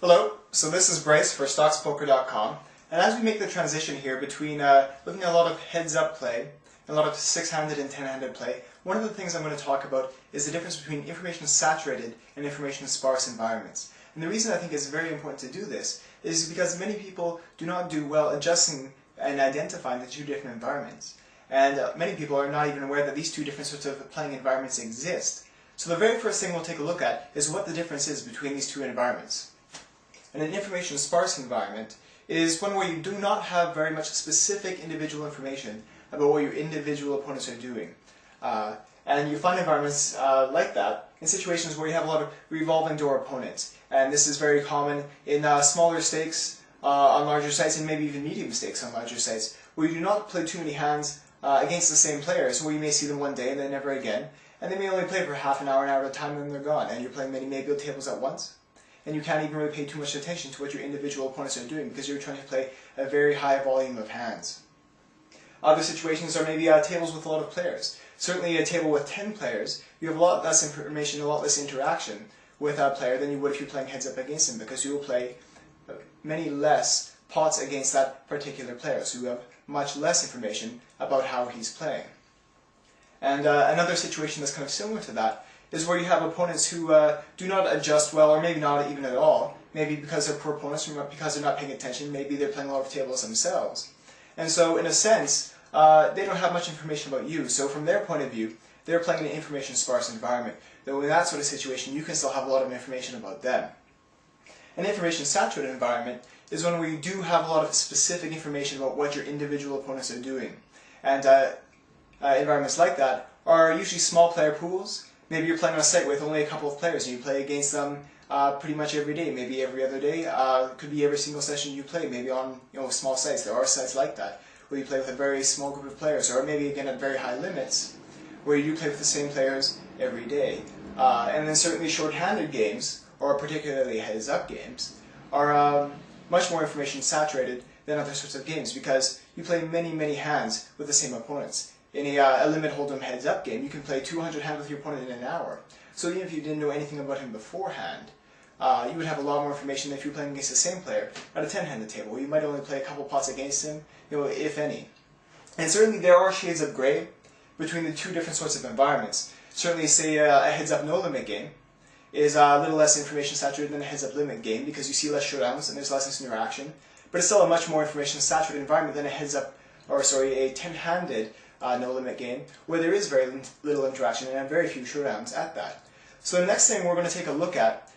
Hello, so this is Bryce for Stoxpoker.com, and as we make the transition here between looking at a lot of heads-up play and a lot of six-handed and ten-handed play, one of the things I'm going to talk about is the difference between information-saturated and information-sparse environments. And the reason I think it's very important to do this is because many people do not do well adjusting and identifying the two different environments. And many people are not even aware that these two different sorts of playing environments exist. So the very first thing we'll take a look at is what the difference is between these two environments. And an information-sparse environment is one where you do not have very much specific individual information about what your individual opponents are doing. And you find environments like that in situations where you have a lot of revolving door opponents. And this is very common in smaller stakes on larger sites, and maybe even medium stakes on larger sites, where you do not play too many hands against the same players, where you may see them one day and then never again. And they may only play for half an hour at a time and then they're gone, and you're playing many maybe tables at once. And you can't even really pay too much attention to what your individual opponents are doing because you're trying to play a very high volume of hands. Other situations are maybe tables with a lot of players. Certainly a table with 10 players, you have a lot less information, a lot less interaction with a player than you would if you're playing heads up against him, because you will play many less pots against that particular player, so you have much less information about how he's playing. And another situation that's kind of similar to that is where you have opponents who do not adjust well, or maybe not even at all. Maybe because they're poor opponents, or because they're not paying attention, maybe they're playing a lot of tables themselves. And so, in a sense, they don't have much information about you. So from their point of view, they're playing in an information-sparse environment. Though in that sort of situation, you can still have a lot of information about them. An information-saturated environment is one where you do have a lot of specific information about what your individual opponents are doing. And environments like that are usually small player pools. Maybe you're playing on a site with only a couple of players and you play against them pretty much every day, maybe every other day. Could be every single session you play, maybe on small sites. There are sites like that where you play with a very small group of players, or maybe again at very high limits where you do play with the same players every day. And then certainly short-handed games, or particularly heads-up games, are much more information saturated than other sorts of games because you play many, many hands with the same opponents. In a limit hold'em heads-up game, you can play 200 hands with your opponent in an hour. So even if you didn't know anything about him beforehand, you would have a lot more information than if you're playing against the same player at a 10-handed table, where you might only play a couple pots against him, if any. And certainly there are shades of grey between the two different sorts of environments. Certainly, say a heads-up no-limit game is a little less information saturated than a heads-up limit game because you see less showdowns and there's less interaction. But it's still a much more information saturated environment than a a 10-handed no-limit game, where there is very little interaction and very few showdowns at that. So the next thing we're going to take a look at